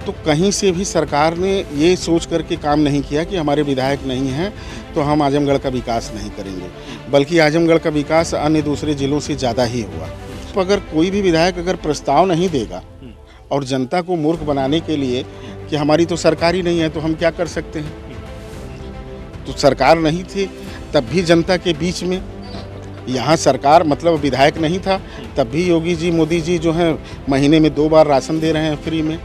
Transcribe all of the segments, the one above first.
तो कहीं से भी सरकार ने ये सोच करके काम नहीं किया कि हमारे विधायक नहीं हैं तो हम आजमगढ़ का विकास नहीं करेंगे, बल्कि आजमगढ़ का विकास अन्य दूसरे ज़िलों से ज़्यादा ही हुआ। तो अगर कोई भी विधायक अगर प्रस्ताव नहीं देगा और जनता को मूर्ख बनाने के लिए कि हमारी तो सरकार ही नहीं है तो हम क्या कर सकते हैं। तो सरकार नहीं थी तब भी जनता के बीच में, यहाँ सरकार मतलब विधायक नहीं था तब भी योगी जी मोदी जी जो हैं महीने में 2 बार राशन दे रहे हैं, फ्री में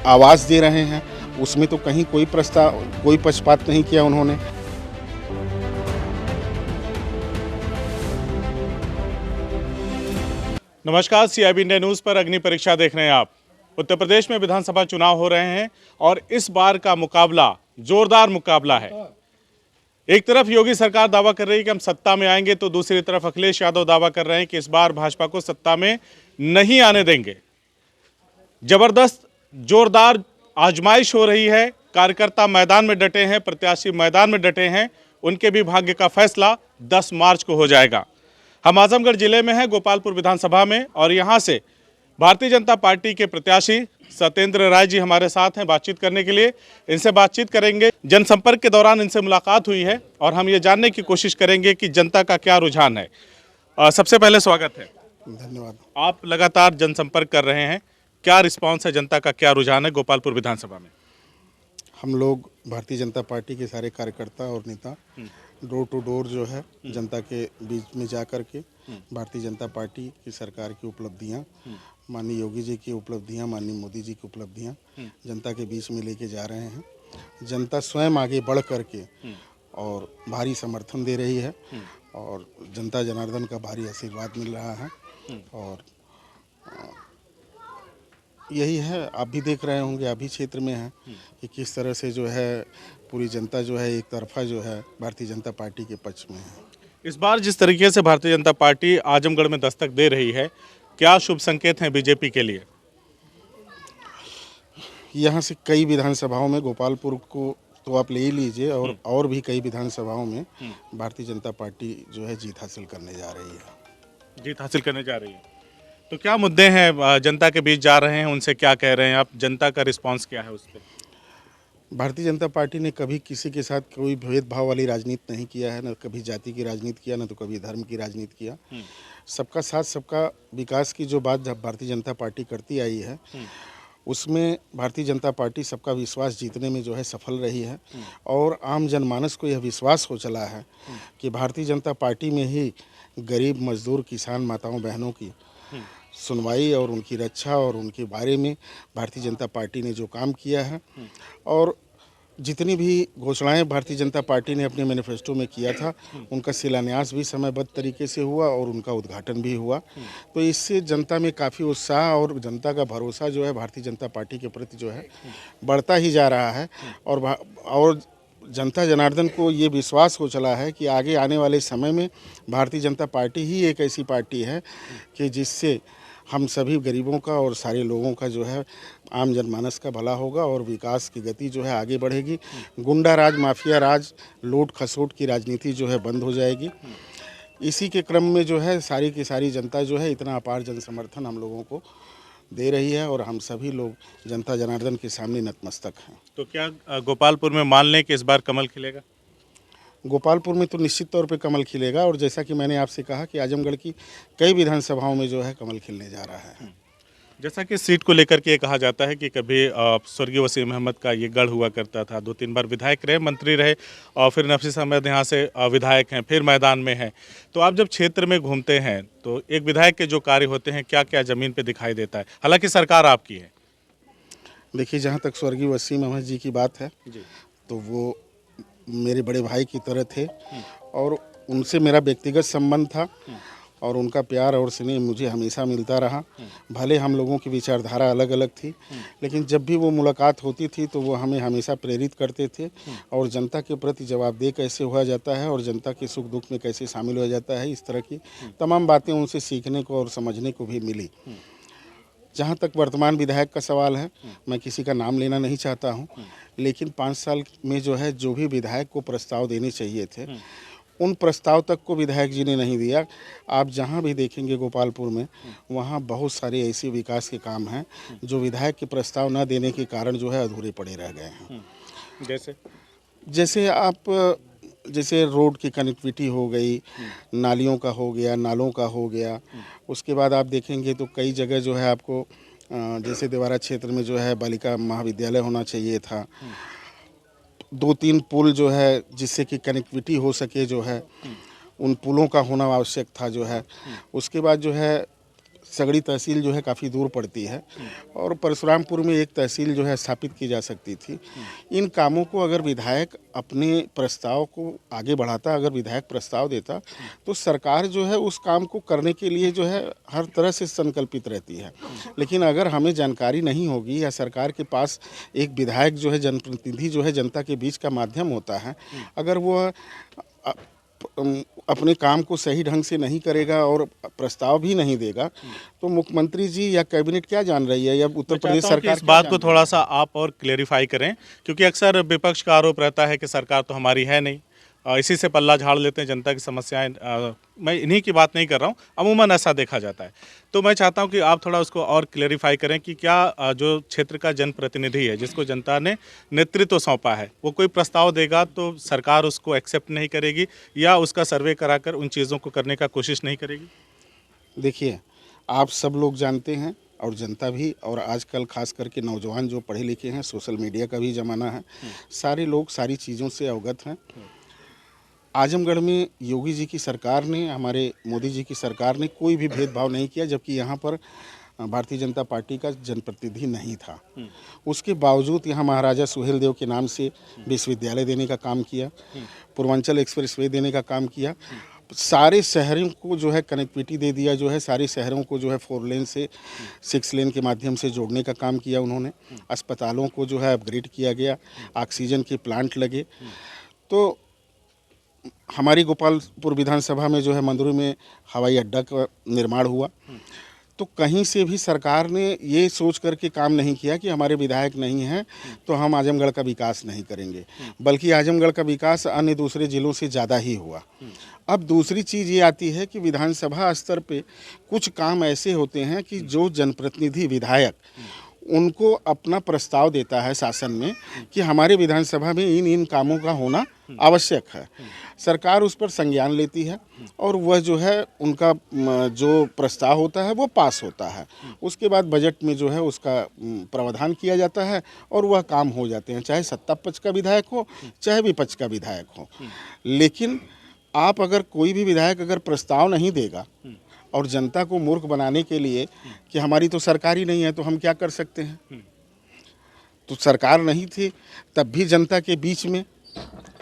आवास दे रहे हैं, उसमें तो कहीं कोई प्रस्ताव कोई पक्षपात नहीं किया उन्होंने। नमस्कार, CIB इंडिया न्यूज़ पर अग्नि परीक्षा देख रहे हैं आप। उत्तर प्रदेश में विधानसभा चुनाव हो रहे हैं और इस बार का मुकाबला जोरदार मुकाबला है। एक तरफ योगी सरकार दावा कर रही है कि हम सत्ता में आएंगे, तो दूसरी तरफ अखिलेश यादव दावा कर रहे हैं कि इस बार भाजपा को सत्ता में नहीं आने देंगे। जबरदस्त जोरदार आजमाइश हो रही है। कार्यकर्ता मैदान में डटे हैं, प्रत्याशी मैदान में डटे हैं। उनके भी भाग्य का फैसला 10 मार्च को हो जाएगा। हम आजमगढ़ जिले में हैं, गोपालपुर विधानसभा में, और यहाँ से भारतीय जनता पार्टी के प्रत्याशी सत्येंद्र राय जी हमारे साथ हैं बातचीत करने के लिए। इनसे बातचीत करेंगे। जनसंपर्क के दौरान इनसे मुलाकात हुई है और हम ये जानने की कोशिश करेंगे कि जनता का क्या रुझान है। सबसे पहले स्वागत है। धन्यवाद। आप लगातार जनसंपर्क कर रहे हैं, क्या रिस्पांस है, जनता का क्या रुझान है गोपालपुर विधानसभा में? हम लोग भारतीय जनता पार्टी के सारे कार्यकर्ता और नेता डोर टू डोर जो है जनता के बीच में जा कर के भारतीय जनता पार्टी की सरकार की उपलब्धियां, माननीय योगी जी की उपलब्धियां, माननीय मोदी जी की उपलब्धियां जनता के बीच में लेके जा रहे हैं। जनता स्वयं आगे बढ़ कर के और भारी समर्थन दे रही है और जनता जनार्दन का भारी आशीर्वाद मिल रहा है। और यही है, आप भी देख रहे होंगे, आप भी क्षेत्र में हैं कि किस तरह से जो है पूरी जनता जो है एक तरफा जो है भारतीय जनता पार्टी के पक्ष में है। इस बार जिस तरीके से भारतीय जनता पार्टी आजमगढ़ में दस्तक दे रही है, क्या शुभ संकेत हैं बीजेपी के लिए? यहाँ से कई विधानसभाओं में, गोपालपुर को तो आप ले ही लीजिए, और भी कई विधानसभाओं में भारतीय जनता पार्टी जो है जीत हासिल करने जा रही है। जीत हासिल करने जा रही है, तो क्या मुद्दे हैं जनता के बीच जा रहे हैं, उनसे क्या कह रहे हैं आप? जनता का रिस्पांस क्या है उस पर? भारतीय जनता पार्टी ने कभी किसी के साथ कोई भेदभाव वाली राजनीति नहीं किया है, न कभी जाति की राजनीति किया, न तो कभी धर्म की राजनीति किया। सबका साथ सबका विकास की जो बात जब भारतीय जनता पार्टी करती आई है, उसमें भारतीय जनता पार्टी सबका विश्वास जीतने में जो है सफल रही है। और आम जनमानस को यह विश्वास हो चला है कि भारतीय जनता पार्टी में ही गरीब, मजदूर, किसान, माताओं, बहनों की सुनवाई और उनकी रक्षा और उनके बारे में भारतीय जनता पार्टी ने जो काम किया है, और जितनी भी घोषणाएं भारतीय जनता पार्टी ने अपने मैनिफेस्टो में किया था, उनका शिलान्यास भी समयबद्ध तरीके से हुआ और उनका उद्घाटन भी हुआ। तो इससे जनता में काफ़ी उत्साह और जनता का भरोसा जो है भारतीय जनता पार्टी के प्रति जो है बढ़ता ही जा रहा है। और जनता जनार्दन को ये विश्वास हो चला है कि आगे आने वाले समय में भारतीय जनता पार्टी ही एक ऐसी पार्टी है कि जिससे हम सभी गरीबों का और सारे लोगों का जो है आम जनमानस का भला होगा और विकास की गति जो है आगे बढ़ेगी। गुंडा राज, माफिया राज, लूट खसोट की राजनीति जो है बंद हो जाएगी। इसी के क्रम में जो है सारी की सारी जनता जो है इतना अपार जन समर्थन हम लोगों को दे रही है और हम सभी लोग जनता जनार्दन के सामने नतमस्तक हैं। तो क्या गोपालपुर में मान लें कि इस बार कमल खिलेगा? गोपालपुर में तो निश्चित तौर पे कमल खिलेगा, और जैसा कि मैंने आपसे कहा कि आजमगढ़ की कई विधानसभाओं में जो है कमल खिलने जा रहा है। जैसा कि सीट को लेकर के ये कहा जाता है कि कभी स्वर्गीय वसीम अहमद का ये गढ़ हुआ करता था, 2-3 बार विधायक रहे, मंत्री रहे, और फिर नफीस अहमद यहाँ से विधायक हैं, फिर मैदान में हैं। तो आप जब क्षेत्र में घूमते हैं तो एक विधायक के जो कार्य होते हैं, क्या क्या ज़मीन पे दिखाई देता है? हालांकि सरकार आपकी है। देखिए, जहाँ तक स्वर्गीय वसीम अहमद जी की बात है जी। तो वो मेरे बड़े भाई की तरह थे और उनसे मेरा व्यक्तिगत संबंध था और उनका प्यार और स्नेह मुझे हमेशा मिलता रहा। भले हम लोगों की विचारधारा अलग अलग थी, लेकिन जब भी वो मुलाकात होती थी तो वो हमें हमेशा प्रेरित करते थे और जनता के प्रति जवाबदेह कैसे हुआ जाता है और जनता के सुख दुख में कैसे शामिल हो जाता है, इस तरह की तमाम बातें उनसे सीखने को और समझने को भी मिली। जहाँ तक वर्तमान विधायक का सवाल है, मैं किसी का नाम लेना नहीं चाहता हूँ, लेकिन 5 साल में जो है जो भी विधायक को प्रस्ताव देने चाहिए थे उन प्रस्ताव तक को विधायक जी ने नहीं दिया। आप जहाँ भी देखेंगे गोपालपुर में, वहाँ बहुत सारे ऐसे विकास के काम हैं जो विधायक के प्रस्ताव न देने के कारण जो है अधूरे पड़े रह गए हैं। जैसे रोड की कनेक्टिविटी हो गई, नालियों का हो गया, नालों का हो गया। उसके बाद आप देखेंगे तो कई जगह जो है आपको जैसे देवारा क्षेत्र में जो है बालिका महाविद्यालय होना चाहिए था। 2-3 पुल जो है जिससे कि कनेक्टिविटी हो सके जो है, उन पुलों का होना आवश्यक था जो है। उसके बाद जो है सगड़ी तहसील जो है काफ़ी दूर पड़ती है और परशुरामपुर में एक तहसील जो है स्थापित की जा सकती थी। इन कामों को अगर विधायक अपने प्रस्ताव को आगे बढ़ाता, अगर विधायक प्रस्ताव देता, तो सरकार जो है उस काम को करने के लिए जो है हर तरह से संकल्पित रहती है। लेकिन अगर हमें जानकारी नहीं होगी या सरकार के पास एक विधायक जो है जनप्रतिनिधि जो है जनता के बीच का माध्यम होता है, अगर वो अपने काम को सही ढंग से नहीं करेगा और प्रस्ताव भी नहीं देगा, तो मुख्यमंत्री जी या कैबिनेट क्या जान रही है या उत्तर प्रदेश सरकार इस बात को थोड़ा सा आप और क्लेरिफाई करें, क्योंकि अक्सर विपक्ष का आरोप रहता है कि सरकार तो हमारी है नहीं, इसी से पल्ला झाड़ लेते हैं जनता की समस्याएं। मैं इन्हीं की बात नहीं कर रहा हूं, अमूमन ऐसा देखा जाता है। तो मैं चाहता हूं कि आप थोड़ा उसको और क्लेरिफाई करें कि क्या जो क्षेत्र का जनप्रतिनिधि है जिसको जनता ने नेतृत्व सौंपा है, वो कोई प्रस्ताव देगा तो सरकार उसको एक्सेप्ट नहीं करेगी या उसका सर्वे कराकर उन चीज़ों को करने का कोशिश नहीं करेगी? देखिए, आप सब लोग जानते हैं और जनता भी, और आजकल खास करके नौजवान जो पढ़े लिखे हैं, सोशल मीडिया का भी ज़माना है, सारे लोग सारी चीज़ों से अवगत हैं। आजमगढ़ में योगी जी की सरकार ने, हमारे मोदी जी की सरकार ने कोई भी भेदभाव नहीं किया, जबकि यहाँ पर भारतीय जनता पार्टी का जनप्रतिनिधि नहीं था। उसके बावजूद यहाँ महाराजा सुहेलदेव के नाम से विश्वविद्यालय देने का काम किया, पूर्वांचल एक्सप्रेसवे देने का काम किया, सारे शहरों को जो है कनेक्टिविटी दे दिया, जो है सारे शहरों को जो है 4 लेन से 6 लेन के माध्यम से जोड़ने का काम किया उन्होंने। अस्पतालों को जो है अपग्रेड किया गया, ऑक्सीजन के प्लांट लगे। तो हमारी गोपालपुर विधानसभा में जो है मंदुरी में हवाई अड्डा का निर्माण हुआ। तो कहीं से भी सरकार ने ये सोच करके काम नहीं किया कि हमारे विधायक नहीं हैं तो हम आजमगढ़ का विकास नहीं करेंगे, बल्कि आजमगढ़ का विकास अन्य दूसरे ज़िलों से ज़्यादा ही हुआ। अब दूसरी चीज़ ये आती है कि विधानसभा स्तर पे कुछ काम ऐसे होते हैं कि जो जनप्रतिनिधि विधायक उनको अपना प्रस्ताव देता है शासन में कि हमारे विधानसभा में इन कामों का होना आवश्यक है। सरकार उस पर संज्ञान लेती है और वह जो है उनका जो प्रस्ताव होता है वो पास होता है। उसके बाद बजट में जो है उसका प्रावधान किया जाता है और वह काम हो जाते हैं, चाहे सत्ता पक्ष का विधायक हो चाहे विपक्ष का विधायक हो। लेकिन आप अगर कोई भी विधायक अगर प्रस्ताव नहीं देगा और जनता को मूर्ख बनाने के लिए कि हमारी तो सरकार ही नहीं है तो हम क्या कर सकते हैं, तो सरकार नहीं थी तब भी जनता के बीच में,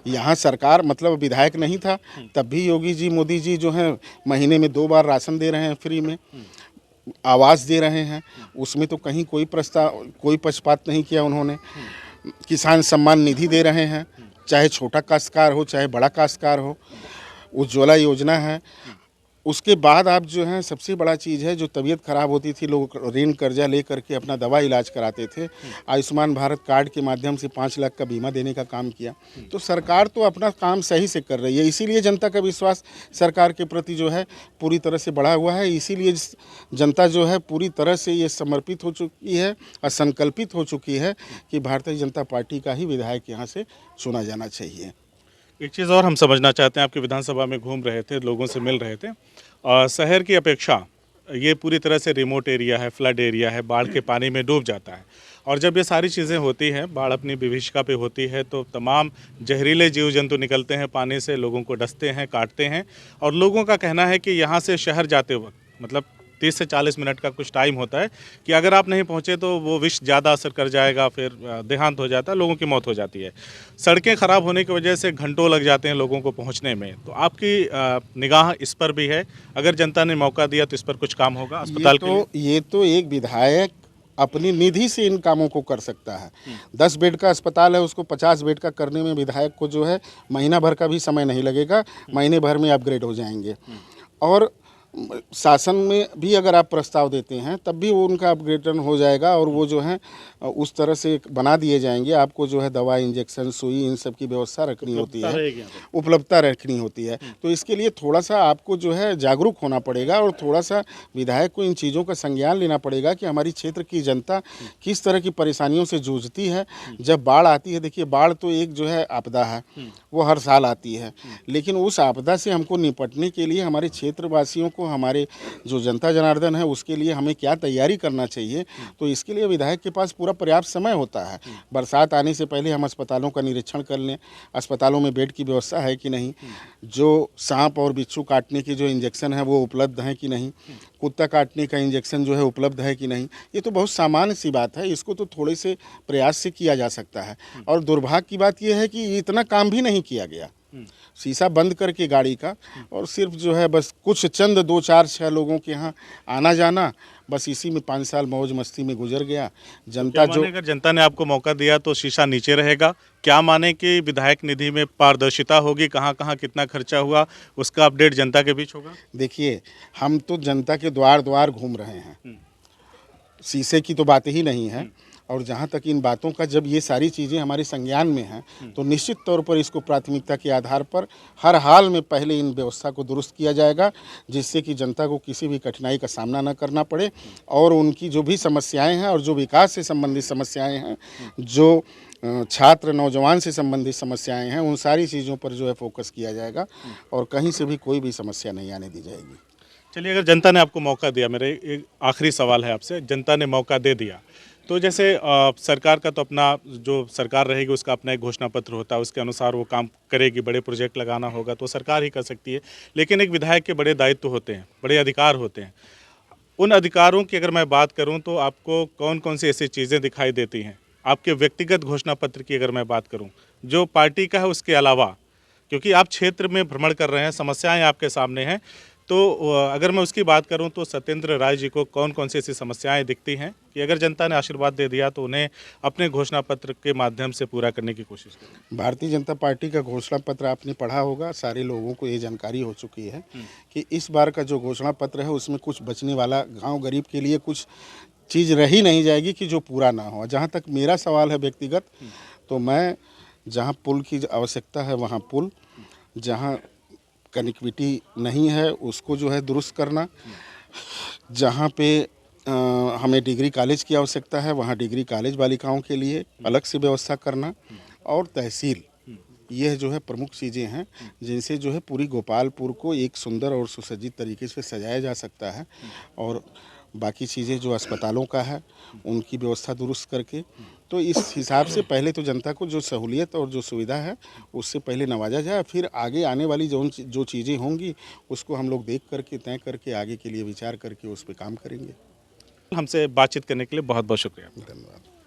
यहाँ सरकार मतलब विधायक नहीं था तब भी योगी जी मोदी जी जो है महीने में 2 बार राशन दे रहे हैं, फ्री में आवास दे रहे हैं, उसमें तो कहीं कोई प्रस्ताव कोई पक्षपात नहीं किया उन्होंने। किसान सम्मान निधि दे रहे हैं, चाहे छोटा काश्तकार हो चाहे बड़ा काश्तकार हो, उज्ज्वला योजना है। उसके बाद आप जो है सबसे बड़ा चीज़ है, जो तबीयत खराब होती थी लोग ऋण कर्जा ले करके अपना दवा इलाज कराते थे, आयुष्मान भारत कार्ड के माध्यम से 5 लाख का बीमा देने का काम किया। तो सरकार तो अपना काम सही से कर रही है, इसीलिए जनता का विश्वास सरकार के प्रति जो है पूरी तरह से बढ़ा हुआ है। इसीलिए जनता जो है पूरी तरह से ये समर्पित हो चुकी है और संकल्पित हो चुकी है कि भारतीय जनता पार्टी का ही विधायक यहाँ से चुना जाना चाहिए। एक चीज़ और हम समझना चाहते हैं, आपकी विधानसभा में घूम रहे थे, लोगों से मिल रहे थे, शहर की अपेक्षा ये पूरी तरह से रिमोट एरिया है, फ्लड एरिया है, बाढ़ के पानी में डूब जाता है। और जब ये सारी चीज़ें होती हैं, बाढ़ अपनी विभीषिका पे होती है, तो तमाम जहरीले जीव जंतु निकलते हैं पानी से, लोगों को डसते हैं, काटते हैं। और लोगों का कहना है कि यहाँ से शहर जाते वक्त मतलब 30 से 40 मिनट का कुछ टाइम होता है कि अगर आप नहीं पहुँचे तो वो विष ज़्यादा असर कर जाएगा, फिर देहांत हो जाता है, लोगों की मौत हो जाती है। सड़कें ख़राब होने की वजह से घंटों लग जाते हैं लोगों को पहुँचने में। तो आपकी निगाह इस पर भी है, अगर जनता ने मौका दिया तो इस पर कुछ काम होगा अस्पताल के लिए? ये तो एक विधायक अपनी निधि से इन कामों को कर सकता है। 10 बेड का अस्पताल है, उसको 50 बेड का करने में विधायक को जो है महीना भर का भी समय नहीं लगेगा, महीने भर में अपग्रेड हो जाएंगे। और शासन में भी अगर आप प्रस्ताव देते हैं तब भी वो उनका अपग्रेडन हो जाएगा और वो जो है उस तरह से बना दिए जाएंगे। आपको जो है दवा, इंजेक्शन, सुई, इन सब की व्यवस्था रखनी होती है, उपलब्धता रखनी होती है। तो इसके लिए थोड़ा सा आपको जो है जागरूक होना पड़ेगा और थोड़ा सा विधायक को इन चीज़ों का संज्ञान लेना पड़ेगा कि हमारी क्षेत्र की जनता किस तरह की परेशानियों से जूझती है। जब बाढ़ आती है, देखिए बाढ़ तो एक जो है आपदा है, वो हर साल आती है, लेकिन उस आपदा से हमको निपटने के लिए हमारे क्षेत्रवासियों को, हमारे जो जनता जनार्दन है उसके लिए हमें क्या तैयारी करना चाहिए। तो इसके लिए विधायक के पास पूरा पर्याप्त समय होता है। बरसात आने से पहले हम अस्पतालों का निरीक्षण कर लें, अस्पतालों में बेड की व्यवस्था है कि नहीं, जो सांप और बिच्छू काटने के जो इंजेक्शन है वो उपलब्ध हैं कि नहीं, कुत्ता काटने का इंजेक्शन जो है उपलब्ध है कि नहीं। ये तो बहुत सामान्य सी बात है, इसको तो थोड़े से प्रयास से किया जा सकता है। और दुर्भाग्य की बात यह है कि इतना काम भी नहीं किया गया। शीशा बंद करके गाड़ी का और सिर्फ जो है बस कुछ चंद 2, 4, 6 लोगों के यहाँ आना जाना, बस इसी में 5 साल मौज मस्ती में गुजर गया। जनता जो अगर जनता ने आपको मौका दिया तो शीशा नीचे रहेगा, क्या माने कि विधायक निधि में पारदर्शिता होगी, कहाँ कहाँ कितना खर्चा हुआ उसका अपडेट जनता के बीच होगा? देखिए, हम तो जनता के द्वार द्वार घूम रहे हैं, शीशे की तो बात ही नहीं है। और जहाँ तक इन बातों का, जब ये सारी चीज़ें हमारे संज्ञान में हैं तो निश्चित तौर पर इसको प्राथमिकता के आधार पर हर हाल में पहले इन व्यवस्था को दुरुस्त किया जाएगा, जिससे कि जनता को किसी भी कठिनाई का सामना न करना पड़े और उनकी जो भी समस्याएं हैं और जो विकास से संबंधित समस्याएं हैं, जो छात्र नौजवान से संबंधित समस्याएं हैं, उन सारी चीज़ों पर जो है फोकस किया जाएगा और कहीं से भी कोई भी समस्या नहीं आने दी जाएगी। चलिए, अगर जनता ने आपको मौका दिया, मेरा एक आखिरी सवाल है आपसे, जनता ने मौका दे दिया तो जैसे सरकार का तो अपना, जो सरकार रहेगी उसका अपना एक घोषणा पत्र होता है, उसके अनुसार वो काम करेगी, बड़े प्रोजेक्ट लगाना होगा तो सरकार ही कर सकती है। लेकिन एक विधायक के बड़े दायित्व होते हैं, बड़े अधिकार होते हैं। उन अधिकारों की अगर मैं बात करूं तो आपको कौन कौन सी ऐसी चीज़ें दिखाई देती हैं आपके व्यक्तिगत घोषणा पत्र की? अगर मैं बात करूं जो पार्टी का है उसके अलावा, क्योंकि आप क्षेत्र में भ्रमण कर रहे हैं, समस्याएं आपके सामने हैं, तो अगर मैं उसकी बात करूं तो सत्येंद्र राय जी को कौन कौन सी ऐसी समस्याएं दिखती हैं कि अगर जनता ने आशीर्वाद दे दिया तो उन्हें अपने घोषणा पत्र के माध्यम से पूरा करने की कोशिश करें? भारतीय जनता पार्टी का घोषणा पत्र आपने पढ़ा होगा, सारे लोगों को ये जानकारी हो चुकी है कि इस बार का जो घोषणा पत्र है उसमें कुछ बचने वाला, गांव गरीब के लिए कुछ चीज़ रही नहीं जाएगी कि जो पूरा ना हो। जहाँ तक मेरा सवाल है व्यक्तिगत, तो मैं जहाँ पुल की आवश्यकता है वहाँ पुल, जहाँ कनेक्टिविटी नहीं है उसको जो है दुरुस्त करना, जहाँ पे हमें डिग्री कॉलेज की आवश्यकता है वहाँ डिग्री कॉलेज बालिकाओं के लिए अलग से व्यवस्था करना, और तहसील, यह जो है प्रमुख चीज़ें हैं जिनसे जो है पूरी गोपालपुर को एक सुंदर और सुसज्जित तरीके से सजाया जा सकता है। और बाकी चीज़ें जो अस्पतालों का है उनकी व्यवस्था दुरुस्त करके, तो इस हिसाब से पहले तो जनता को जो सहूलियत और जो सुविधा है उससे पहले नवाजा जाए, फिर आगे आने वाली जो चीज़ें होंगी उसको हम लोग देख करके, तय करके, आगे के लिए विचार करके उस पर काम करेंगे। हमसे बातचीत करने के लिए बहुत बहुत शुक्रिया। धन्यवाद।